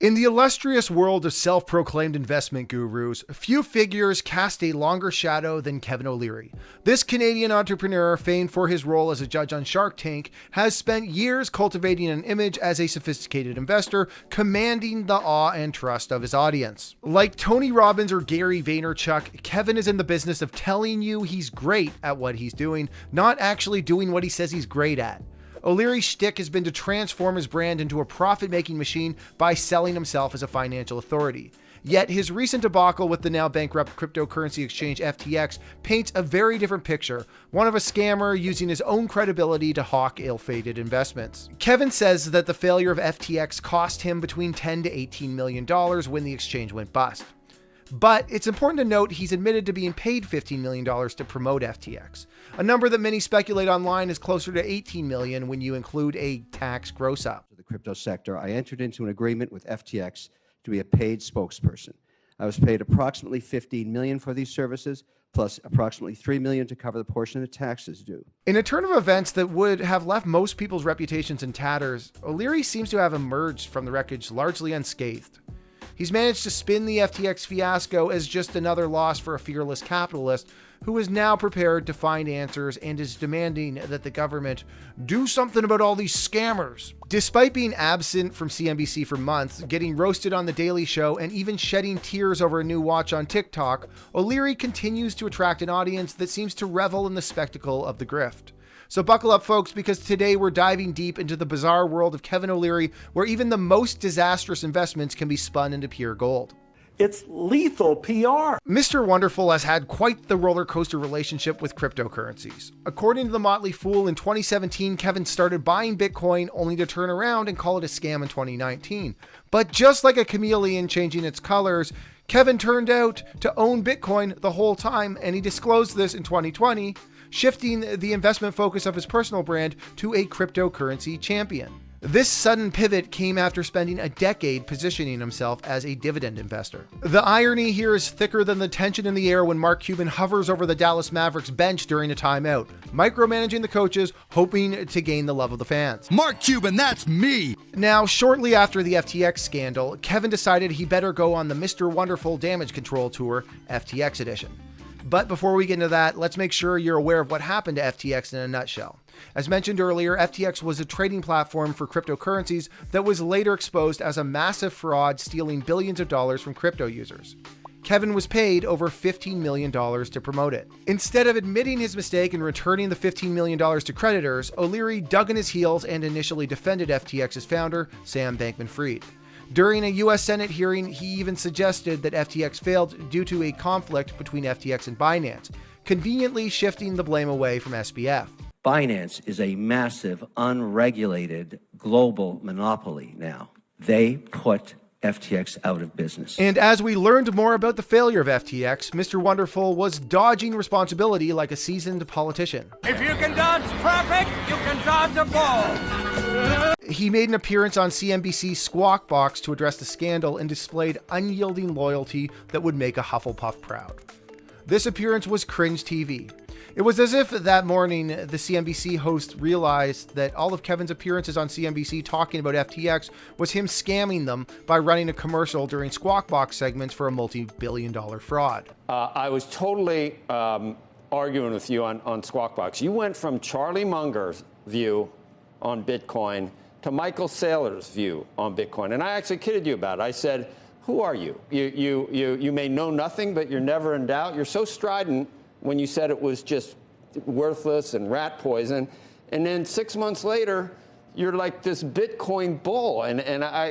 In the illustrious world of self-proclaimed investment gurus, few figures cast a longer shadow than Kevin Oleary. This Canadian entrepreneur, famed for his role as a judge on Shark Tank, has spent years cultivating an image as a sophisticated investor, commanding the awe and trust of his audience. Like Tony Robbins or Gary Vaynerchuk, Kevin is in the business of telling you he's great at what he's doing, not actually doing what he says he's great at. Oleary's shtick has been to transform his brand into a profit-making machine by selling himself as a financial authority. Yet his recent debacle with the now-bankrupt cryptocurrency exchange FTX paints a very different picture, one of a scammer using his own credibility to hawk ill-fated investments. Kevin says that the failure of FTX cost him between $10 to $18 million when the exchange went bust. But it's important to note he's admitted to being paid $15 million to promote FTX, a number that many speculate online is closer to $18 million when you include a tax gross-up. The crypto sector, I entered into an agreement with FTX to be a paid spokesperson. I was paid approximately $15 million for these services, plus approximately $3 million to cover the portion of the taxes due. In a turn of events that would have left most people's reputations in tatters, Oleary seems to have emerged from the wreckage largely unscathed. He's managed to spin the FTX fiasco as just another loss for a fearless capitalist who is now prepared to find answers and is demanding that the government do something about all these scammers. Despite being absent from CNBC for months, getting roasted on The Daily Show, and even shedding tears over a new watch on TikTok, Oleary continues to attract an audience that seems to revel in the spectacle of the grift. So buckle up, folks, because today we're diving deep into the bizarre world of Kevin Oleary, where even the most disastrous investments can be spun into pure gold. It's lethal PR. Mr. Wonderful has had quite the roller coaster relationship with cryptocurrencies. According to The Motley Fool, in 2017, Kevin started buying Bitcoin only to turn around and call it a scam in 2019. But just like a chameleon changing its colors, Kevin turned out to own Bitcoin the whole time, and he disclosed this in 2020, shifting the investment focus of his personal brand to a cryptocurrency champion. This sudden pivot came after spending a decade positioning himself as a dividend investor. The irony here is thicker than the tension in the air when Mark Cuban hovers over the Dallas Mavericks bench during a timeout, micromanaging the coaches, hoping to gain the love of the fans. Mark Cuban, that's me! Now, shortly after the FTX scandal, Kevin decided he better go on the Mr. Wonderful Damage Control Tour, FTX edition. But before we get into that, let's make sure you're aware of what happened to FTX in a nutshell. As mentioned earlier, FTX was a trading platform for cryptocurrencies that was later exposed as a massive fraud, stealing billions of dollars from crypto users. Kevin was paid over $15 million to promote it. Instead of admitting his mistake and returning the $15 million to creditors, Oleary dug in his heels and initially defended FTX's founder, Sam Bankman-Fried. During a U.S. Senate hearing, he even suggested that FTX failed due to a conflict between FTX and Binance, conveniently shifting the blame away from SBF. Binance is a massive, unregulated global monopoly now. They put FTX out of business. And as we learned more about the failure of FTX, Mr. Wonderful was dodging responsibility like a seasoned politician. If you can dodge traffic, you can dodge a ball. He made an appearance on CNBC's Squawk Box to address the scandal and displayed unyielding loyalty that would make a Hufflepuff proud. This appearance was cringe TV. It was as if that morning the CNBC host realized that all of Kevin's appearances on CNBC talking about FTX was him scamming them by running a commercial during Squawk Box segments for a multi-billion-dollar fraud. I was totally arguing with you on Squawk Box. You went from Charlie Munger's view on Bitcoin to Michael Saylor's view on Bitcoin. And I actually kidded you about it. I said, who are you? You may know nothing, but you're never in doubt. You're so strident when you said it was just worthless and rat poison. And then 6 months later, you're like this Bitcoin bull.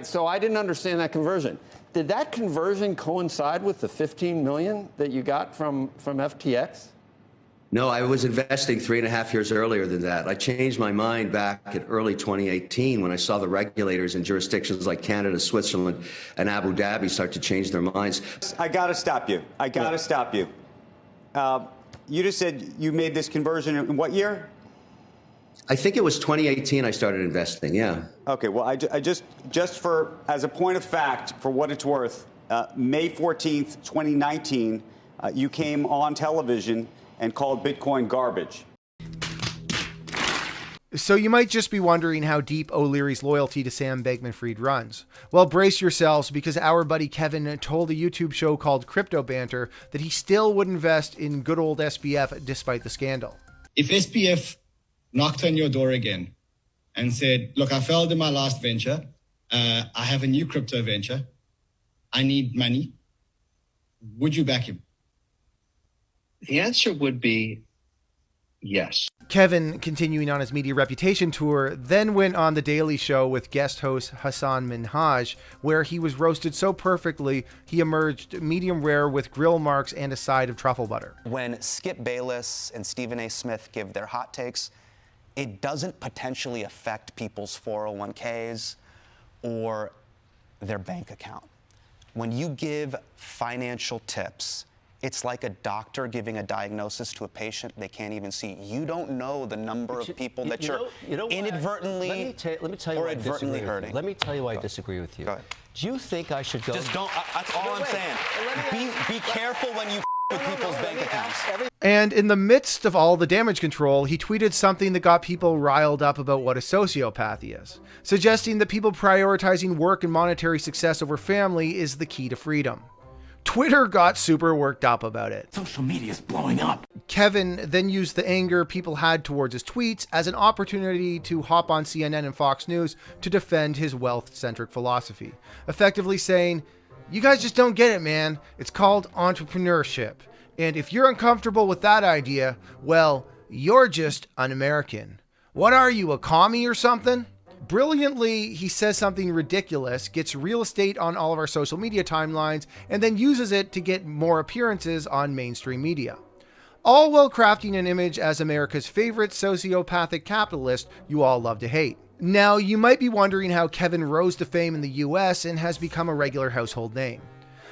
So I didn't understand that conversion. Did that conversion coincide with the $15 million that you got from FTX? No, I was investing 3.5 years earlier than that. I changed my mind back in early 2018 when I saw the regulators in jurisdictions like Canada, Switzerland, and Abu Dhabi start to change their minds. I got to stop you. Stop you. You just said you made this conversion in what year? I think it was 2018 I started investing, yeah. Okay, well, I just for, as a point of fact, for what it's worth, May 14th, 2019, you came on television and called Bitcoin garbage. So you might just be wondering how deep Oleary's loyalty to Sam Bankman-Fried runs. Well, brace yourselves, because our buddy Kevin told a YouTube show called Crypto Banter that he still would invest in good old SBF despite the scandal. If SBF knocked on your door again and said, look, I failed in my last venture, I have a new crypto venture, I need money, would you back him? The answer would be yes. Kevin, continuing on his media reputation tour, then went on The Daily Show with guest host Hassan Minhaj, where he was roasted so perfectly he emerged medium rare with grill marks and a side of truffle butter. When Skip Bayless and Stephen A. Smith give their hot takes, it doesn't potentially affect people's 401ks or their bank account. When you give financial tips, it's like a doctor giving a diagnosis to a patient they can't even see. You don't know the number of people that you're inadvertently let me tell you or advertently hurting. Let me tell you why I disagree with you. Go ahead. Do you think I should go? Just don't. That's all I'm saying. Be careful when you with people's bank accounts. And in the midst of all the damage control, he tweeted something that got people riled up about what a sociopath is, suggesting that people prioritizing work and monetary success over family is the key to freedom. Twitter got super worked up about it. Social media is blowing up. Kevin then used the anger people had towards his tweets as an opportunity to hop on CNN and Fox News to defend his wealth-centric philosophy, effectively saying, "You guys just don't get it, man. It's called entrepreneurship. And if you're uncomfortable with that idea, well, you're just un-American. What are you, a commie or something?" Brilliantly, he says something ridiculous, gets real estate on all of our social media timelines, and then uses it to get more appearances on mainstream media. All while crafting an image as America's favorite sociopathic capitalist you all love to hate. Now, you might be wondering how Kevin rose to fame in the US and has become a regular household name.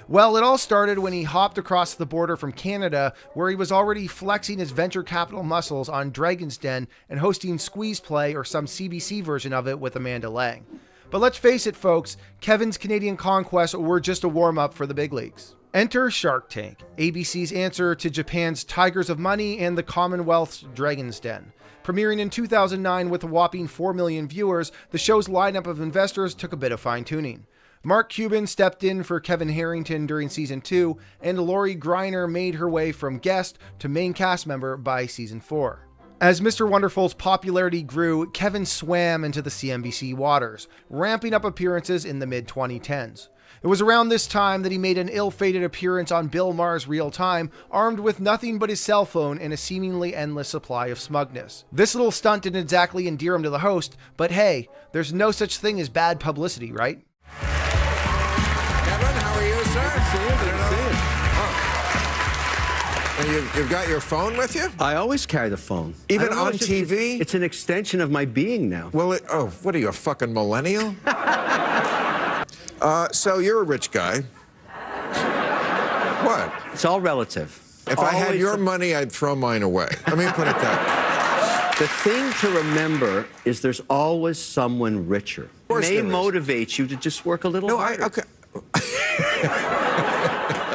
Well, it all started when he hopped across the border from Canada, where he was already flexing his venture capital muscles on Dragon's Den and hosting Squeeze Play or some CBC version of it with Amanda Lang. But let's face it, folks, Kevin's Canadian conquests were just a warm-up for the big leagues. Enter Shark Tank, ABC's answer to Japan's Tigers of Money and the Commonwealth's Dragon's Den. Premiering in 2009 with a whopping 4 million viewers, the show's lineup of investors took a bit of fine-tuning. Mark Cuban stepped in for Kevin Harrington during season 2, and Oleary Griner made her way from guest to main cast member by season 4. As Mr. Wonderful's popularity grew, Kevin swam into the CNBC waters, ramping up appearances in the mid-2010s. It was around this time that he made an ill-fated appearance on Bill Maher's Real Time, armed with nothing but his cell phone and a seemingly endless supply of smugness. This little stunt didn't exactly endear him to the host, but hey, there's no such thing as bad publicity, right? You've got your phone with you? I always carry the phone. Even I don't know, on it's just- TV? It's an extension of my being now. Well, what are you, a fucking millennial? So you're a rich guy. What? It's all relative. If I had your money, I'd throw mine away. Let me put it that The thing to remember is there's always someone richer. It course may there is. motivate you to just work a little way. No, harder. okay.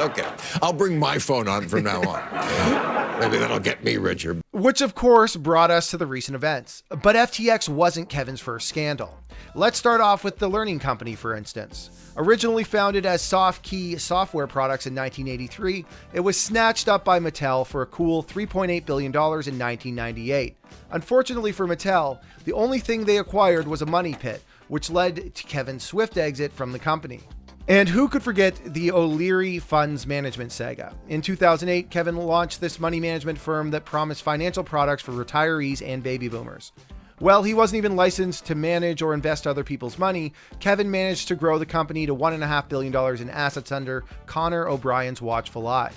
Okay, I'll bring my phone on from now on. Maybe that'll get me richer. Which, of course, brought us to the recent events. But FTX wasn't Kevin's first scandal. Let's start off with the Learning Company, for instance. Originally founded as SoftKey Software Products in 1983, it was snatched up by Mattel for a cool $3.8 billion in 1998. Unfortunately for Mattel, the only thing they acquired was a money pit, which led to Kevin's swift exit from the company. And who could forget the Oleary Funds Management saga? In 2008, Kevin launched this money management firm that promised financial products for retirees and baby boomers. Well, he wasn't even licensed to manage or invest other people's money. Kevin managed to grow the company to $1.5 billion in assets under Connor O'Brien's watchful eye.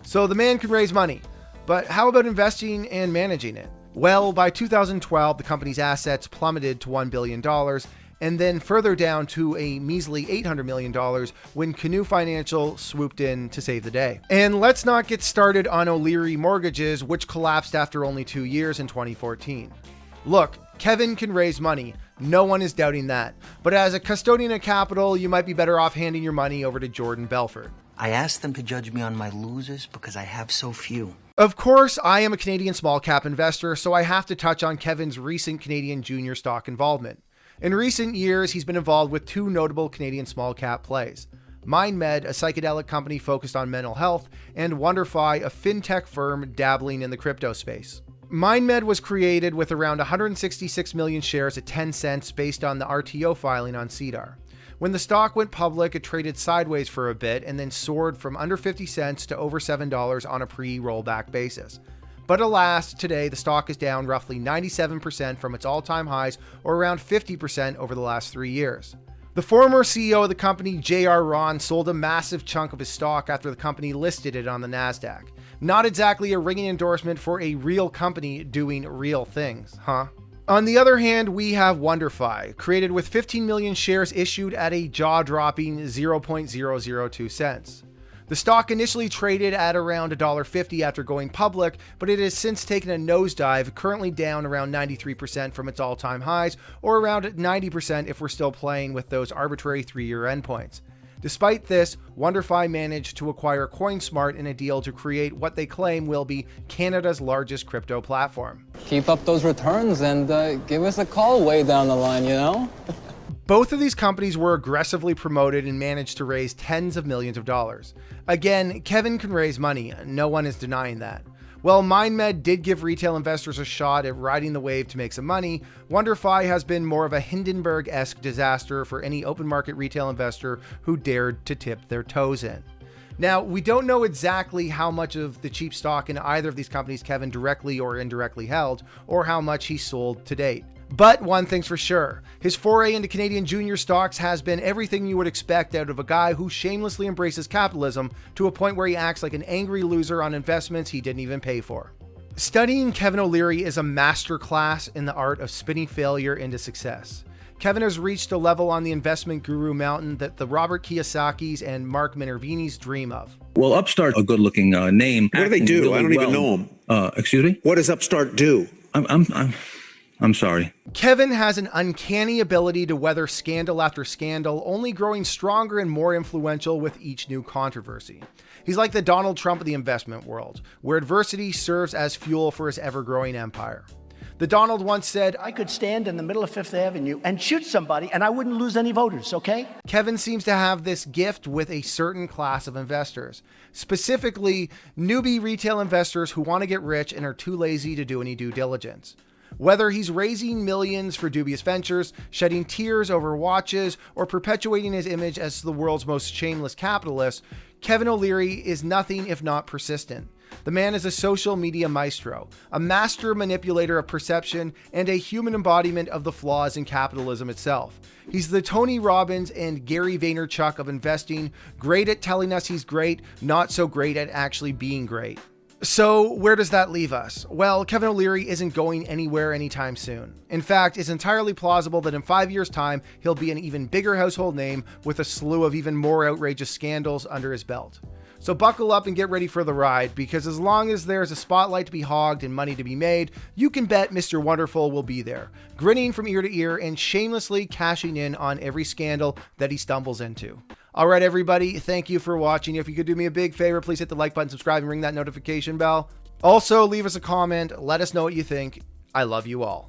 So the man can raise money, but how about investing and managing it? Well, by 2012, the company's assets plummeted to $1 billion, and then further down to a measly $800 million when Canoe Financial swooped in to save the day. And let's not get started on Oleary mortgages, which collapsed after only 2 years in 2014. Look, Kevin can raise money. No one is doubting that. But as a custodian of capital, you might be better off handing your money over to Jordan Belfort. I ask them to judge me on my losers because I have so few. Of course, I am a Canadian small cap investor, so I have to touch on Kevin's recent Canadian junior stock involvement. In recent years, he's been involved with two notable Canadian small cap plays: MindMed, a psychedelic company focused on mental health, and WonderFi, a fintech firm dabbling in the crypto space. MindMed was created with around 166 million shares at 10 cents based on the RTO filing on CEDAR. When the stock went public, it traded sideways for a bit and then soared from under 50 cents to over $7 on a pre-rollback basis. But alas, today the stock is down roughly 97% from its all-time highs, or around 50% over the last 3 years. The former CEO of the company, J.R. Ron, sold a massive chunk of his stock after the company listed it on the NASDAQ. Not exactly a ringing endorsement for a real company doing real things, huh? On the other hand, we have WonderFi, created with 15 million shares issued at a jaw-dropping 0.002 cents. The stock initially traded at around $1.50 after going public, but it has since taken a nosedive, currently down around 93% from its all-time highs, or around 90% if we're still playing with those arbitrary 3-year endpoints. Despite this, WonderFi managed to acquire CoinSmart in a deal to create what they claim will be Canada's largest crypto platform. Keep up those returns and give us a call way down the line, you know? Both of these companies were aggressively promoted and managed to raise tens of millions of dollars. Again, Kevin can raise money, no one is denying that. While MindMed did give retail investors a shot at riding the wave to make some money, WonderFi has been more of a Hindenburg-esque disaster for any open market retail investor who dared to tip their toes in. Now, we don't know exactly how much of the cheap stock in either of these companies Kevin directly or indirectly held, or how much he sold to date. But one thing's for sure, his foray into Canadian junior stocks has been everything you would expect out of a guy who shamelessly embraces capitalism to a point where he acts like an angry loser on investments he didn't even pay for. Studying Kevin Oleary is a masterclass in the art of spinning failure into success. Kevin has reached a level on the investment guru mountain that the Robert Kiyosaki's and Mark Minervini's dream of. Well, Upstart, a good-looking name. What do they do? Really I don't even know them. Excuse me? What does Upstart do? I'm sorry. Kevin has an uncanny ability to weather scandal after scandal, only growing stronger and more influential with each new controversy. He's like the Donald Trump of the investment world, where adversity serves as fuel for his ever-growing empire. The Donald once said, I could stand in the middle of Fifth Avenue and shoot somebody and I wouldn't lose any voters, okay? Kevin seems to have this gift with a certain class of investors, specifically newbie retail investors who want to get rich and are too lazy to do any due diligence. Whether he's raising millions for dubious ventures, shedding tears over watches, or perpetuating his image as the world's most shameless capitalist, Kevin Oleary is nothing if not persistent. The man is a social media maestro, a master manipulator of perception, and a human embodiment of the flaws in capitalism itself. He's the Tony Robbins and Gary Vaynerchuk of investing, great at telling us he's great, not so great at actually being great. So where does that leave us? Well, Kevin Oleary isn't going anywhere anytime soon. In fact, it's entirely plausible that in 5 years' time, he'll be an even bigger household name with a slew of even more outrageous scandals under his belt. So buckle up and get ready for the ride, because as long as there's a spotlight to be hogged and money to be made, you can bet Mr. Wonderful will be there, grinning from ear to ear and shamelessly cashing in on every scandal that he stumbles into. All right, everybody, thank you for watching. If you could do me a big favor, please hit the like button, subscribe, and ring that notification bell. Also, leave us a comment. Let us know what you think. I love you all.